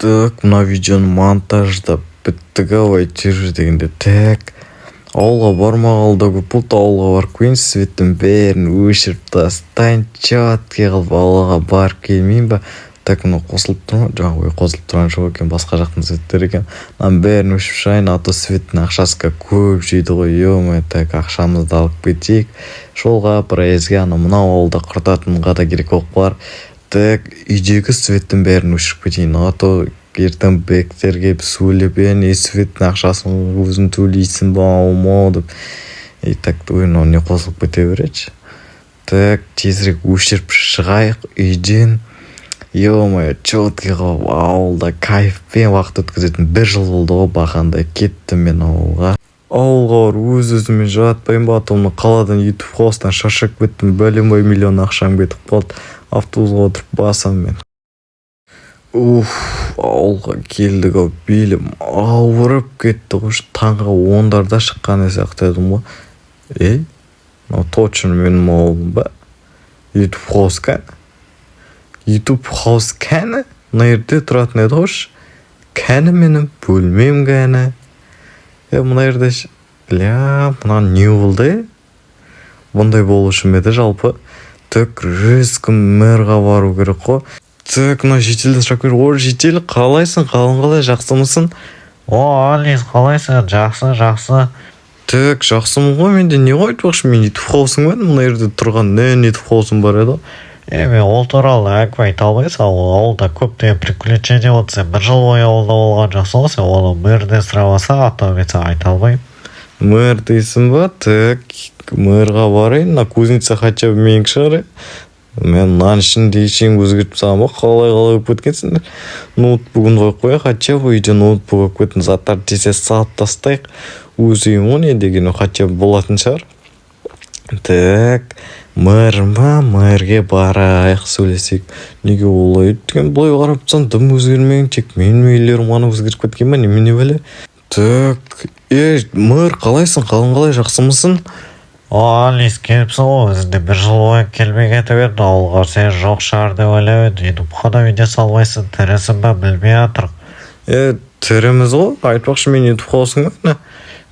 Так, мына видеоны монтаждап біттік ау әйтеуір дегенде так ауылға бармағалы да көп болды. Ауылға барып келейін, светтің бәрін өшіріп тастайын, четкий қылып ауылға барып келмейін ба. Так, мына қосылып тұр ма? Жаңағы қосылып тұрған жоқ екен, басқа жақтың светтері екен. Мынаның бәрін өшіріп шығайын, а то светтің ақшасы көп жейді ғой. Ё-мо, так ақшамызды алып кетейік. Жолға проездге мынау ауылда құртатынға да керек болып қалар. Так, үйдегі светтің бәрін өшіріп кетейін, а то ертең бектер келіп сөйлеп, не светтің ақшасын өзің төлейсің ба ау деп. И так не қосылып кете береді. Так, тезірек өшіріп шығайық үйден. Ё-моё, четкий қылып ауылда кайфпен уақыт өткізетін 1 жыл болды ғой бақандай. Кеттім мен ауылға. Ауылға барып өз-өзіме жатпайын ба, атымны қаладан YouTube қосынан шаршап кеттім. Бәленбай миллион ақшам кетіп қалды. Автобусқа отырып басам мен. Ауылға келдік ау, белім ауырып кетті ғой. Таңғы 10-дарда шыққан сияқты едім ғой. Точно менің ауылым ба? YouTube қос кәні? YouTube қос кәні? Мына жерде тұратын еді ғой. Кәні менің бөлмем кәні? Мына жерде мына не болды? Бұндай болушы ма еді жалпы? Так, резкім мэрға бару керек қой. Так, мына жетелден сұрақ көріп, ой, жетел, қалайсың? Қалай, жақсымысың? Алис, қалайсың? Жақсы. Так, жақсымын ғой, менде не ғой айтпақшы, мен YouTube қаусың ба? Мына жерде тұрған не YouTube қаусың бар еді? Мен ол туралы әңгіме айта алмайсың, ауылда көптеген приключение болды. Сен 1 жыл бойы ауылда болған жақсы ғой, сен оны мэрден сұрамаса, ата мен саған айта алмаймын. Мэр дейсің ба? Так, мэрға барайын, на кузница хотя бы менің шығар. Мен мынаның ішінде ештеңе өзгертіп салам ба? Қалай өтіп кеткенсіңдер? Ноутбугын қойып қояйық, хотя бы үйде ноутбук алып кеттің, заттарды тез салып тастайық. Өз үйім ғой не деген хотя бы болатын шығар. Так, мэрге барайық, сөйлесейік. Неге олай өткен? Бұлай қарап тұрсаң, дым өзгермеген, тек менің үйлерім ғана өзгеріп кеткен ба? Немене бәле? Так, мэр, қалайсың? Қалай, жақсымысың? Алис, келіпсің ғой, өзінде 1 жыл бойы келмей кетіп еді, ауылға сен жоқ шығар деп ойлап еді. YouTube-ға видео салмайсың, тірісің ба, білмей жатырық. Тіріміз ғой, айтпақшы мен YouTube-ға осың ба?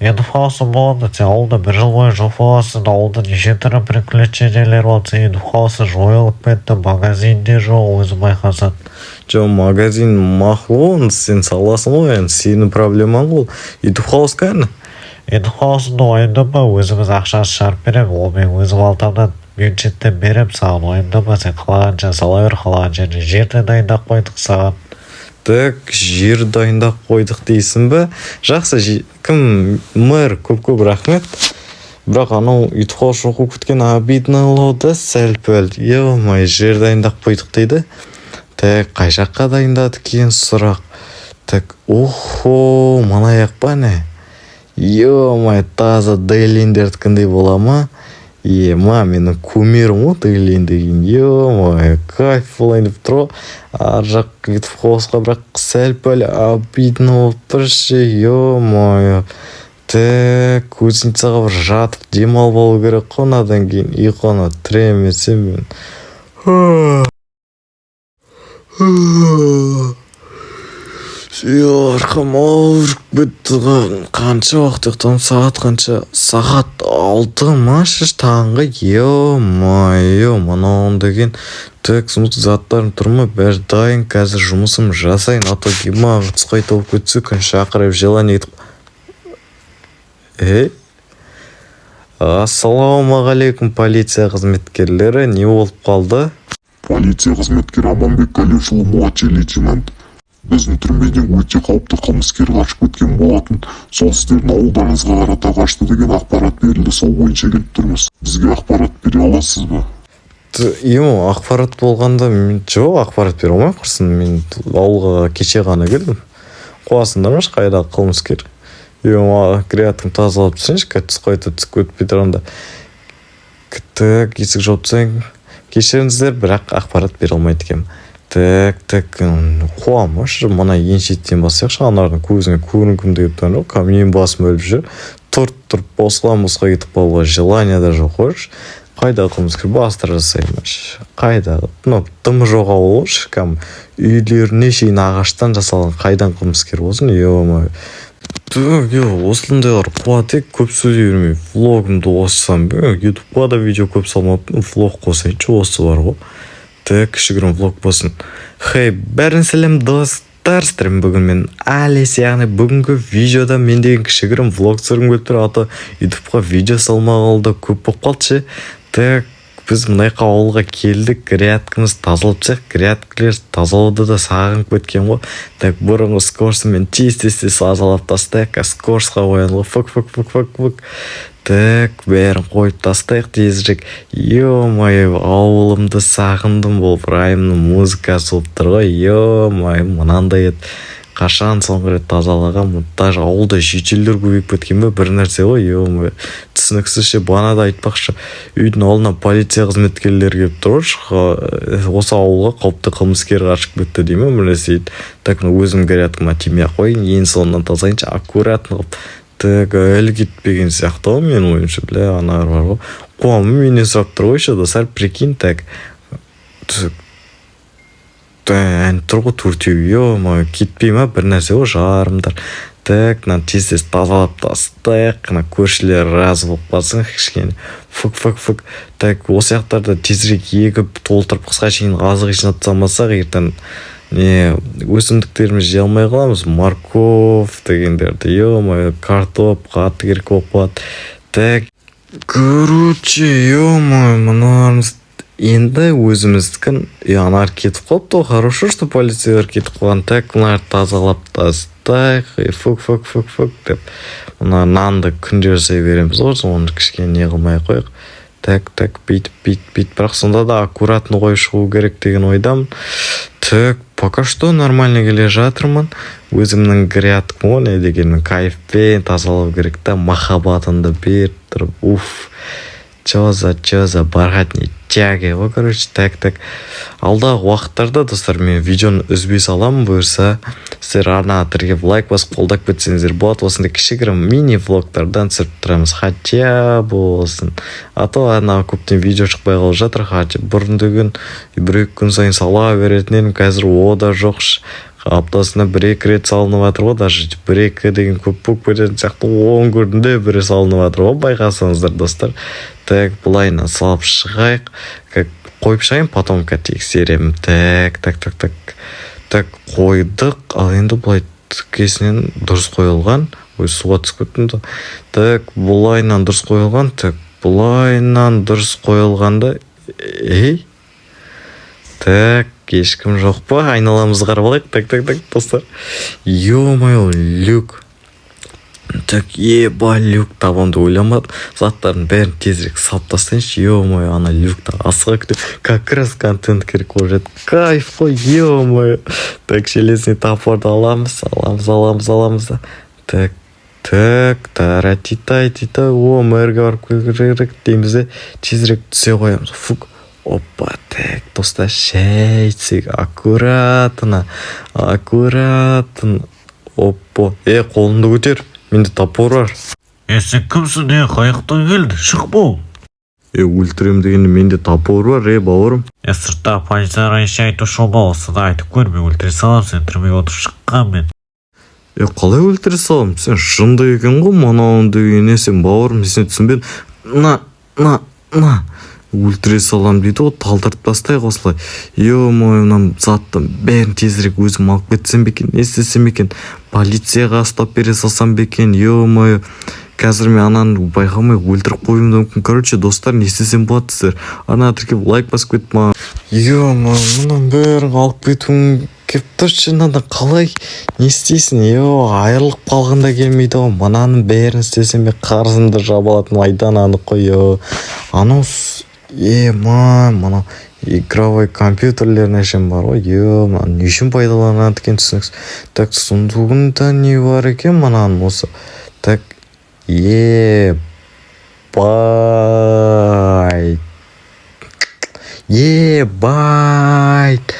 YouTube-ға осың болғанда, сен ауылда 1 жыл бойы жоқ боласың, ауылда неше түрі приключениелер болды, сен YouTube-ға осы жойылып кетті, магазинде жоқ, өзі байқасаң. Жоқ, магазин мақұл, сен саласың ғой, сенің проблемаң ғой. YouTube-ға ос кәні? YouTube-ға осында ойындама, өзіміз ақшасы шығарып берем, ол мен өзім алтамдан бюджеттен берем саған, ойындама, сен қалағанша сала бер, қалағанша жерді дайындап қойдық саған. Так, жер дайындап қойдық дейсің бе? Жақсы, кім мэр, көп рахмет. Бірақ анау YouTube-ға шоқу күткен обидно олды сәл-пәл. Ё-май, жер дайындап қойдық дейді. Так, қай жаққа дайындадық екен сұрақ. Так, мана аяқ па не? Ё-май, таза Дейлиндердікіндей бола ма? Менің кумирім ғой Дейлин деген. Ё-май, кайф болайын деп тұр ғой. Ар жақ кетіп қосқа, бірақ сәл-пәл обидно болып тұршы. Ё-май. Так, кузницаға бір жатып демалып алу керек қой, одан кейін ұйқыны тіремесем мен. Арқам ауырып кетті ғой. Қанша уақыт ұйықтадым? Сағат қанша? Сағат 6 ма таңғы? Ё-май, мынауын деген. Так, жұмыс заттарым тұр ма? Бәрі дайын, қазір жұмысым жасайын. А то гимаға түсқай тауып кетсе, күн шақырып желание етіп. Ассалаумағалейкум, полиция қызметкерлері, не болып қалды? Полиция қызметкері Аманбек Галешұлы, младший лейтенант. Біздің түрмеден өте қауіпті қылмыскер қашып кеткен болатын. Сол сіздердің ауылдарыңызға қарата қашты деген ақпарат берілді, сол бойынша келіп тұрмыз. Бізге ақпарат бере аласыз ба? Ақпарат болғанда мен жоқ, ақпарат бере алмай құрсын. Мен ауылға кеше ғана келдім. Қуасыңдар ма қайдағы қылмыскер? Креатың тазалап түсінші, кәтіс қайта түсіп өтпей тұрғанда. Так, есік жауып түсең, кешеріңіздер, бірақ ақпарат бере алмайды екем. Так, қуамыш, мына еншеттен басайықшы, анардың көзіңе көрінкім деп тұрған жоқ, камнен басым өліп жүр. Тұрып, босқа кетіп қалуға желание да жоқ қойш. қайда қылмыскер бастыра жасаймаш қайда тым жоқ ауыл ғой кәм үйлеріне шейін ағаштан жасалған қайдан қылмыскер болсын ё-моё осындайлар қуат көп сөйлей бермей влогымды қоссам ютубқа да видео көп салмаппын влог қосайыншы осы бар ғой кішігірім влог болсын хей бәрін сәлем достар сіздермен бүгін мен Алис яғни бүгінгі видеода мен деген кішігірім влог түсіргім келіп тұр аты ютубқа видео салмағалы көп болып қалды ше біз мынайқа ауылға келдік грядкамыз тазалап тастайық грядкілер тазалауды да сағынып кеткен ғой бұрынғы скорсымен тез тазалап тастайық скорсқа қояды ғой фык бәрін қойып тастайық тезірек ё-моё ауылымды сағындым болып райымның музыкасы болып тұр ғой ё-моё мынандай еді қашан соңғы рет тазалаған даже ауылда шетелдер көбейіп кеткен бе бір нәрсе ғой ё-моё түсініксіз ше бағана да айтпақшы үйдің алдына полиция қызметкерлері келіп тұр осы ауылға қауіпті қылмыскер қашып кетті дей ме бір нәрсе дейді өзім грядкама тимей ақ қояйын ең соңынан тазалайыншы аккуратно қылып әлі кетпеген сияқты ғой менің ойымша аналар бар ғой қуамы менен сұрап тұр ғой еще достар прикинь ән тұр ғой төртеу ё-моё кетпей ма бір нәрсе ғой жарымдар тез тазалап тастайық көршілер разы болып қалсын кішкене фык осы жақтарда тезірек егіп толтырып қысқа шейін азық жинап салмасақ ертең өсімдіктеріміз жей алмай қаламыз морковь дегендерді ё-моё картоп қатты керек болып қалады короче ё-моё мыналарымыз енді өзіміздікін аналар кетіп қалыпты ғой хорошо что полициялар кетіп қалған мыналарды тазалап тастайық фык деп мына нанды күнде жасай береміз ғой оны кішкене не қылмай қояйық бүйтіп бірақ сонда да аккуратно қойып шығу керек деген ойдамын пока что нормально келе жатырмын өзімнің грядкам ғой не дегенмен кайфпен тазалау керек та махаббатымды беріп тұрып чё за бархатный тяги ғой короче алдағы уақыттарда достар мен видеоны үзбей саламын бұйырса сіздер арнаға тіркеп лайк басып қолдап кетсеңіздер болады осындай кішігірім мини влогтардан түсіріп тұрамыз хотя болсын а то анау көптен видео шықпай қалып жатыр бұрын деген бір-екі күн сайын сала беретін едім қазір о да жоқ аптасына бір-екі рет салынып жатыр ғой даже бір-екі деген көп болып кететін сияқты 10 күнде бір салынып жатыр ғой байқасаңыздар достар былайынан салып шығайық қойып шығайын потом тексеремін қойдық ал енді былай тікесінен дұрыс қойылған суға түсіп кеттім былайынан дұрыс қойылған былайынан дұрыс қойылғанда ешкім жоқ па айналамызды қарап алайық достар ё-моё люк люк табамды ойламадым заттардың бәрін тезірек салып тастайыншы ё-моё ана люкта асыға күтіп как раз контент керек болып жатыр кайф қой ё-моё железный топорды аламыз да таратитай мэрге барып керек дейміз де тезірек түсе қоямыз опа достар шәй ішсек аккуратно опа қолыңды көтер менде топор бар сен кімсің қаяқтан келді шық бол өлтірем дегенде менде топор бар бауырым сыртта полицияға еш айтушы болма осыны айтып көр мен өлтіре саламын сен түрмеге отырып шыққан мен қалай өлтіре саламын сен жынды екен ғой мынауын дегеніне сен бауырым сен түсінбедің на өлтіре салам дейді ғой талдырып тастайық осылай ё-моё мына заттың бәрін тезірек өзім алып кетсем бе екен не істесем екен полицияға ұстап бере салсам ба екен ё-моё қазір мен ананы байқамай өлтіріп қоюым мүмкін короче достар не істесем болады сіздер арнаға тіркеп лайк басып кетіп маған ё-моё мұның бәрін алып кетуім келіп тұршы мынада қалай не істейсің айырылып қалғанда келмейді ғой мынаның бәрін істесем қарызымды жаба алатын айдан анық қой анау мынау игровой компьютерлер нешем бар ғой не үшін пайдаланады екен түсініксіз сундугында не бар екен мынаның осы ебайт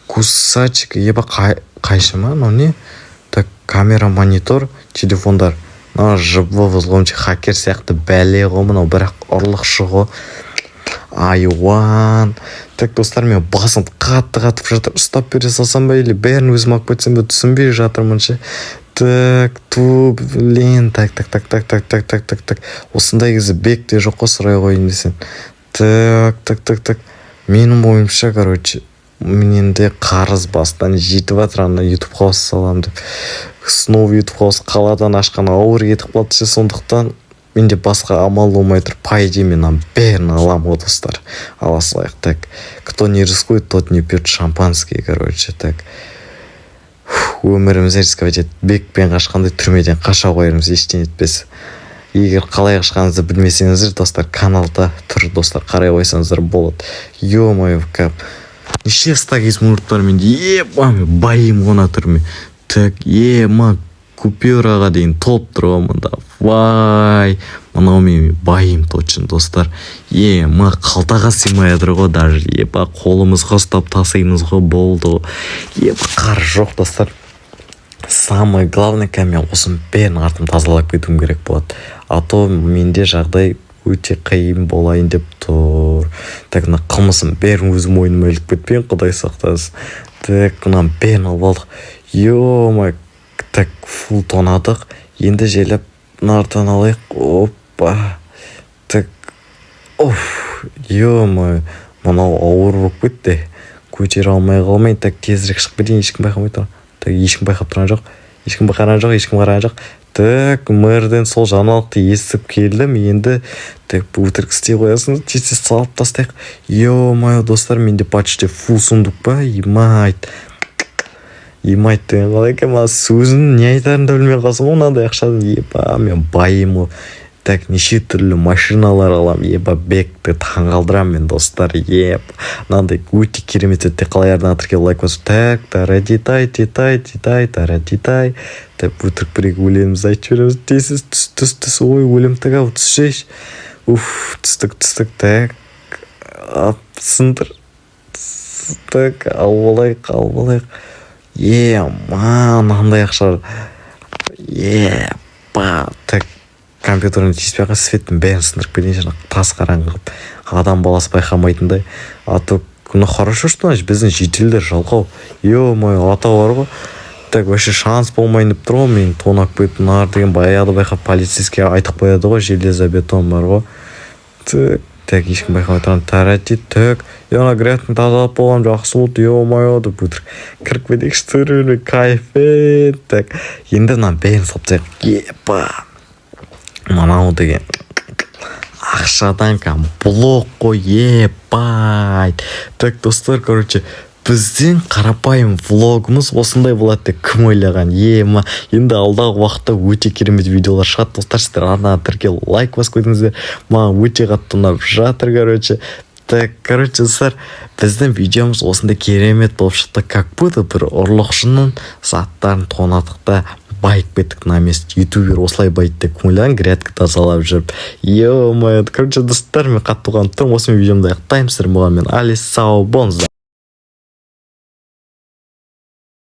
кусачек қайшы ма мынау не камера монитор телефондар мына жыбы взломчик хакер сияқты бәле ғой мынау бірақ ұрлықшы ғой айуан. Так достар, мен басым қатты қатып жатыр, ұстап бере салсам ба или бәрін өзім алып кетсем бе, түсінбей жатырмын ше. Так, блин, так. Осындай кезде бек те жоқ қой, сұрай қойын десең. Так. Менің ойымша, короче, мен де қарыз бастан жетіп жатыр, ана YouTube қаусы салам деп. Снова YouTube қаусы қаладан ашқан ауыр етіп қалды ше, сондықтан менде басқа амал болмай тұр. По идее, мен бәрін алам ғой достар. Ала салайық. Так, кто не рискует, тот не пьет шампанский, короче, так. Өміріміз рисковать етіп, бекпен қашқандай түрмеден қаша қойырмыз, ештеңе етпес. Егер қалай қашқаныңызды білмесеңіздер, достар, каналда тұр, достар, қарай қойсаңыздар болады. Ё-моё, кап. Неше стагиз минуттар менде, байым ғана түрме. Так, купюраға дейін толып тұрғанмын да. Вай, мынау мен байым точно, достар. Қалтаға сыймай жатыр ғой даже. Қолымызға ұстап тасимыз ғой, болды ғой. Қар жоқ, достар. Самое главное, мен осының бәрін артым тазалап кетуім керек болады. А то менде жағдай өте қиын болайын деп тұр. Так, мына қылмысын бәрін өзім мойныма іліп кетпейін, құдай сақтасын. Так, мынаны бәрін алып алдық. Ё-моё, так, фул тонадық. Енді желеп нардан алайық. Опа. Так, ё-моё, мынау ауыр болып кетті. Көтере алмай қалмайын. Так, тезірек шығып кетейін, ешкім байқамай тұр. Так, ешкім байқап тұрған жоқ. Ешкім қараған жоқ. Так, мэрден сол жаңалықты естіп келдім. Енді так, өтірік істей қоясың, тез салып тастайық. Ё-моё, достар, менде почти фул сундук па? Имайт деген қалай екен, сөзін не айтарымды білмей қалсам, мынандай ақшадан, мен байым ғой. Так, неше түрлі машиналар алам, бекті таңғалдырам мен, достар, мынандай өте керемет етте қалай ординаторға лайк басып. Так, тарадитай. Так, өтірік бірек өлеміз айтып жібереміз. Түс, ой, өлемдік ау, түс. Түстік. Так, сындыр. Так, албалайық. Мынандай ақша. Так, компьютерін тиіспей қа, светтің бәрін сындырып кетейін, жаңа тас қараңғы қылып, адам баласы байқамайтындай. А то, хорошо, что біздің жителдер жалқау. Ё-моё, ата бар ғой. Так, вообще шанс болмайын деп тұр ғой, мен тонап кетіп, нар деген баяғыда байқап полицейский айтып қояды ғой, железобетон бар ғой. Так, ешкім байқамай тұрған, таратит, так, ана гряттың тазалап болған жақсы болды, ё-моё, деп өтір. Кіріп кетейікші түрілі, кайфет. Так, енді мынаны бәрін саптайық. Мынау деген ақшадан блок қой, Так, достар, короче, біздің қарапайым влогымыз осындай болады деп кім ойлаған? Енді алдағы уақытта өте керемет видеолар шығады, достар, сіздер ординаторға лайк басып кетіңіздер. Маған өте қатты ұнап жатыр, короче. Так, достар, біздің видеомыз осындай керемет болып шықты. Как будто бір ұрлықшының заттарын тонадықта байып кеттік на месте. Ютубер осылай байты деп ойлаған, грядка тазалап жүріп. Ё-моё, короче, достар, мен қатты оған тұрмын. Осымен видеомды аяқтаймын. Сіздер болған мен Али, сау болыңыздар.